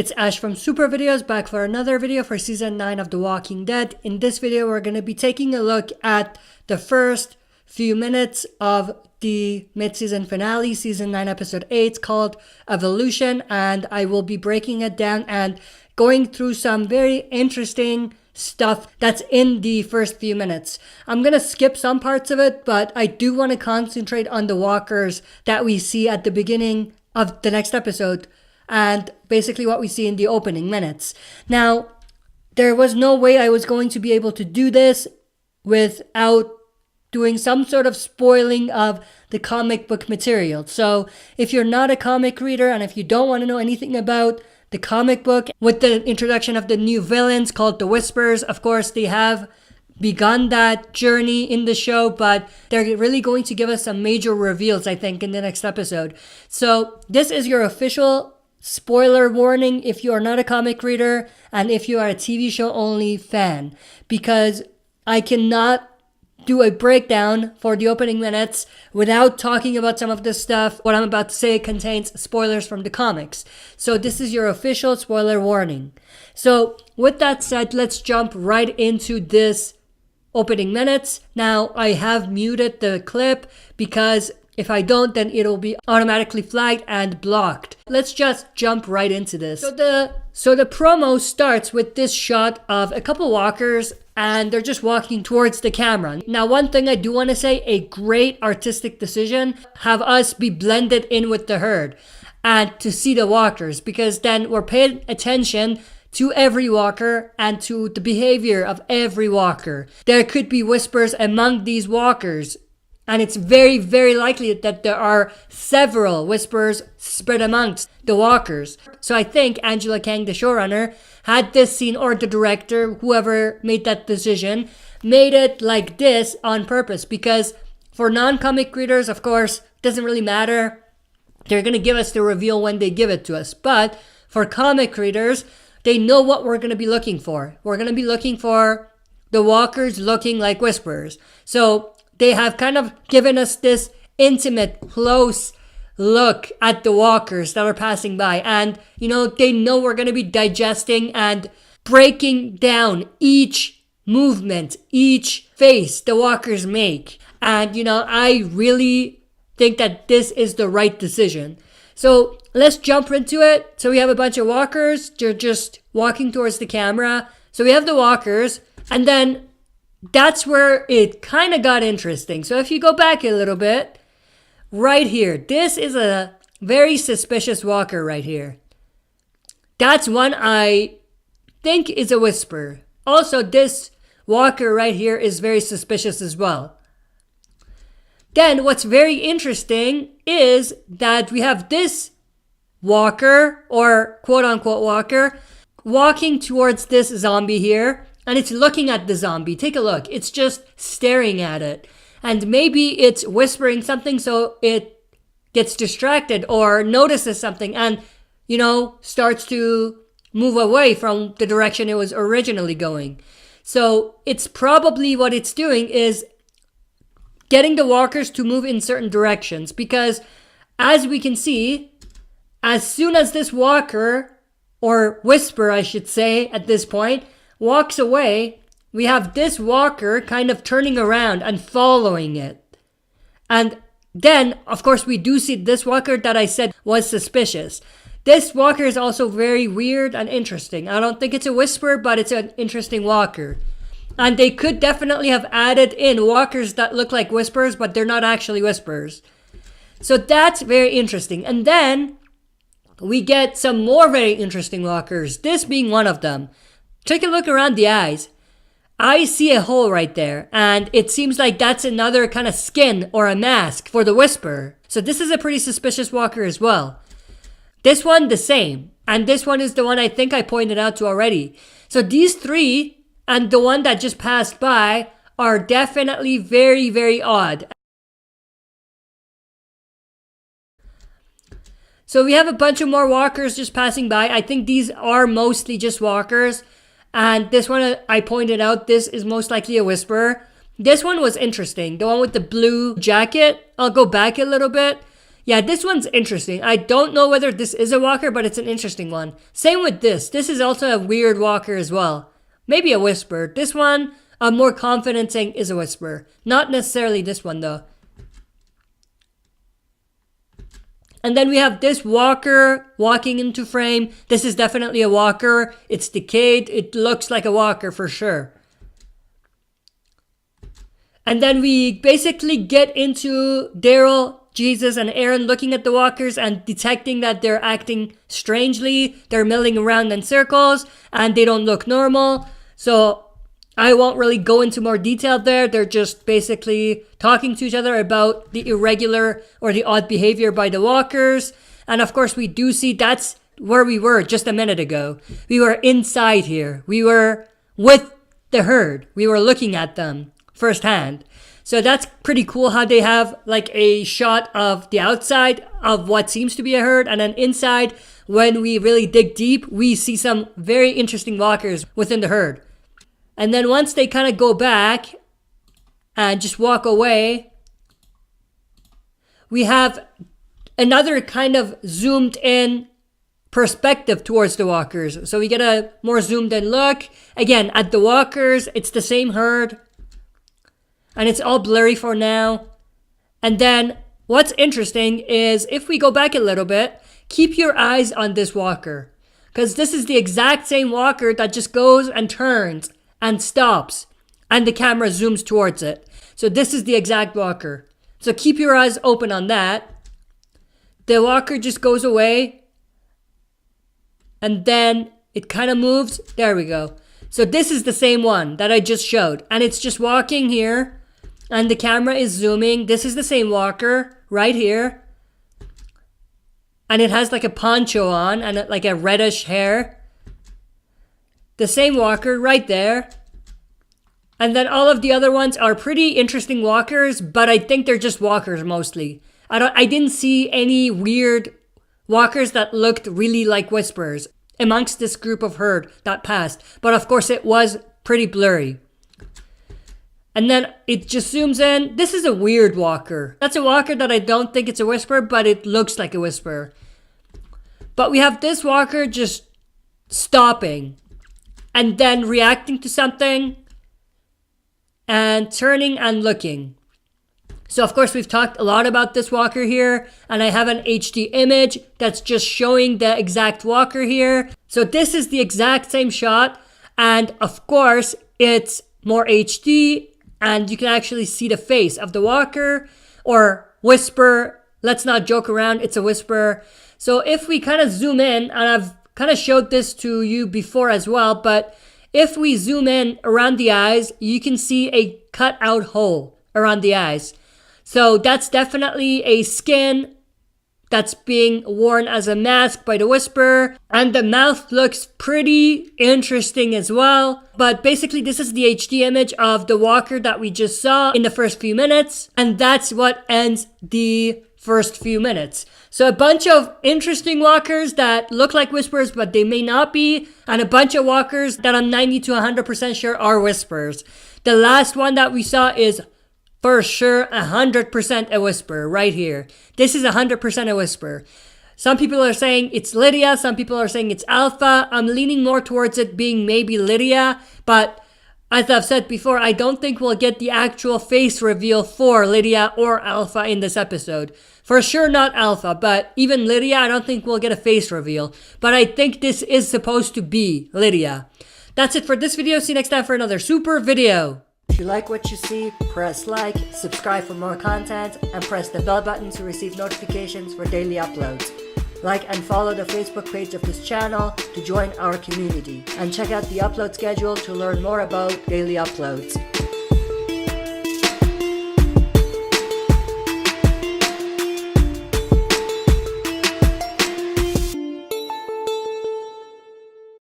It's Ash from Super Videos, back for another video for Season 9 of The Walking Dead. In this video, we're going to be taking a look at the first few minutes of the mid-season finale, Season 9, Episode 8, called Evolution, and I will be breaking it down and going through some very interesting stuff that's in the first few minutes. I'm going to skip some parts of it, but I do want to concentrate on the walkers that we see at the beginning of the next episode, and basically what we see in the opening minutes. Now, there was no way I was going to be able to do this without doing some sort of spoiling of the comic book material. So if you're not a comic reader and if you don't want to know anything about the comic book, with the introduction of the new villains called the Whispers, of course they have begun that journey in the show, but they're really going to give us some major reveals, I think, in the next episode. So this is your official spoiler warning if you are not a comic reader and if you are a TV show only fan, because I cannot do a breakdown for the opening minutes without talking about some of this stuff. What I'm about to say contains spoilers from the comics. So this is your official spoiler warning. So with that said, let's jump right into this opening minutes. Now, I have muted the clip because if I don't, then it'll be automatically flagged and blocked. Let's just jump right into this. So the promo starts with this shot of a couple walkers, and they're just walking towards the camera. Now, one thing I do want to say, a great artistic decision, have us be blended in with the herd and to see the walkers, because then we're paying attention to every walker and to the behavior of every walker. There could be whispers among these walkers, and it's very, very likely that there are several whispers spread amongst the walkers. So I think Angela Kang, the showrunner, had this scene, or the director, whoever made that decision, made it like this on purpose. Because for non-comic readers, of course, it doesn't really matter. They're going to give us the reveal when they give it to us. But for comic readers, they know what we're going to be looking for. We're going to be looking for the walkers looking like whispers. So they have kind of given us this intimate, close look at the walkers that are passing by. And, you know, they know we're going to be digesting and breaking down each movement, each face the walkers make. And, you know, I really think that this is the right decision. So let's jump into it. So we have a bunch of walkers. They're just walking towards the camera. So we have the walkers, and then that's where it kind of got interesting. So if you go back a little bit, right here, this is a very suspicious walker right here. That's one I think is a whisper. Also, this walker right here is very suspicious as well. Then what's very interesting is that we have this walker, or quote-unquote walker, walking towards this zombie here. And it's looking at the zombie. Take a look. It's just staring at it. And maybe it's whispering something so it gets distracted or notices something and, you know, starts to move away from the direction it was originally going. So it's probably what it's doing is getting the walkers to move in certain directions. Because as we can see, as soon as this walker, or whisper I should say at this point, walks away, we have this walker kind of turning around and following it. And then, of course, we do see this walker that I said was suspicious. This walker is also very weird and interesting. I don't think it's a whisper, but it's an interesting walker. And they could definitely have added in walkers that look like whispers, but they're not actually whispers. So that's very interesting. And then we get some more very interesting walkers, this being one of them. Take a look around the eyes. I see a hole right there, and it seems like that's another kind of skin or a mask for the whisper. So this is a pretty suspicious walker as well. This one, the same. And this one is the one I think I pointed out to already. So these three, and the one that just passed by, are definitely very, very odd. So we have a bunch of more walkers just passing by. I think these are mostly just walkers. And this one I pointed out, this is most likely a whisper. This one was interesting. The one with the blue jacket. I'll go back a little bit. Yeah, this one's interesting. I don't know whether this is a walker, but it's an interesting one. Same with this. This is also a weird walker as well. Maybe a whisper. This one, I'm more confident saying is a whisper. Not necessarily this one though. And then we have this walker walking into frame. This is definitely a walker. It's decayed. It looks like a walker for sure. And then we basically get into Daryl, Jesus, and Aaron looking at the walkers and detecting that they're acting strangely. They're milling around in circles and they don't look normal. So I won't really go into more detail there. They're just basically talking to each other about the irregular or the odd behavior by the walkers. And of course, we do see that's where we were just a minute ago. We were inside here. We were with the herd. We were looking at them firsthand. So that's pretty cool how they have like a shot of the outside of what seems to be a herd, and then inside, when we really dig deep, we see some very interesting walkers within the herd. And then once they kind of go back and just walk away, we have another kind of zoomed in perspective towards the walkers. So we get a more zoomed in look. Again, at the walkers, it's the same herd. And it's all blurry for now. And then what's interesting is if we go back a little bit, keep your eyes on this walker. Because this is the exact same walker that just goes and turns and stops. And the camera zooms towards it. So this is the exact walker. So keep your eyes open on that. The walker just goes away. And then it kind of moves. There we go. So this is the same one that I just showed. And it's just walking here. And the camera is zooming. This is the same walker right here. And it has like a poncho on and like a reddish hair. The same walker right there. And then all of the other ones are pretty interesting walkers, but I think they're just walkers mostly. I didn't see any weird walkers that looked really like whispers amongst this group of herd that passed. But of course it was pretty blurry. And then it just zooms in. This is a weird walker. That's a walker that I don't think it's a whisper, but it looks like a whisper. But we have this walker just stopping and then reacting to something and turning and looking. So of course we've talked a lot about this walker here, and I have an HD image that's just showing the exact walker here. So this is the exact same shot, and of course it's more HD. And you can actually see the face of the walker or whisper. Let's not joke around. It's a whisper. So if we kind of zoom in, and I've kind of showed this to you before as well, but if we zoom in around the eyes, you can see a cut out hole around the eyes. So that's definitely a skin that's being worn as a mask by the whisperer. And the mouth looks pretty interesting as well. But basically this is the HD image of the walker that we just saw in the first few minutes. And that's what ends the first few minutes. So a bunch of interesting walkers that look like whispers, but they may not be. And a bunch of walkers that I'm 90 to 100% sure are whispers. The last one that we saw is for sure 100% a whisper right here. This is 100% a whisper. Some people are saying it's Lydia. Some people are saying it's Alpha. I'm leaning more towards it being maybe Lydia. But as I've said before, I don't think we'll get the actual face reveal for Lydia or Alpha in this episode. For sure not Alpha, but even Lydia, I don't think we'll get a face reveal. But I think this is supposed to be Lydia. That's it for this video. See you next time for another super video. If you like what you see, press like, subscribe for more content, and press the bell button to receive notifications for daily uploads. Like and follow the Facebook page of this channel to join our community, and check out the upload schedule to learn more about daily uploads.